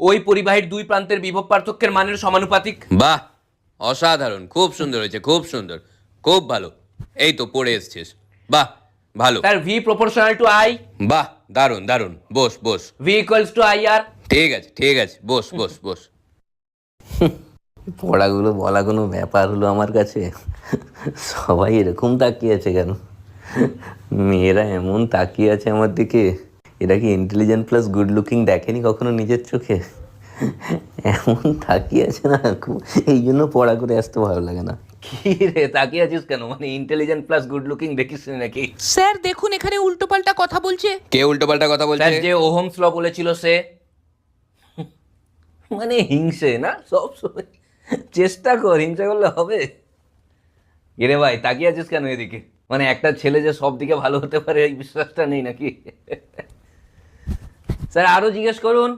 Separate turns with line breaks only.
ওই পরিবাহীর দুই প্রান্তের বিভব পার্থক্যের মানের সমানুপাতিক।
বাহ, অসাধারণ, খুব সুন্দর হয়েছে, খুব সুন্দর, খুব ভালো। এই তো পড়ে এসছিস, বাহ, ভালো।
Sir V proportional to I.
বাহ, দারুণ দারুণ, বস বস।
ভি ইকুয়ালস টু আই আর।
ঠিক আছে ঠিক আছে, বস বস বস।
পড়াগুলো বলা কোনো ব্যাপার হলো আমার কাছে? সবাই এরকম তাকিয়ে আছে কেন? মেয়েরা এমন তাকিয়ে আছে আমার দিকে, এরা কি ইন্টেলিজেন্ট প্লাস গুড লুকিং দেখেনি কখনো নিজের চোখে? এমন তাকিয়ে আছে না, এই জন্য পড়া করে আসতে ভালো লাগে না।
কি রে তাকিয়ে আছিস কেন? মানে ইন্টেলিজেন্ট প্লাস গুড লুকিং দেখিস নাকি?
স্যার দেখুন এখানে উল্টোপাল্টা কথা বলছে।
কে উল্টোপাল্টা কথা বলছে?
স্যার যে ওহমস ল বলেছিল সে। মানে হিংসে না সব সময়, চেষ্টা কর, হিংসা করলে হবে? এরে ভাই তাকিয়ে আছিস কেন এদিকে? মানে একটা ছেলে যে সব দিকে ভালো হতে পারে এই বিশ্বাসটা নেই নাকি? স্যার আরো জিজ্ঞেস করুন।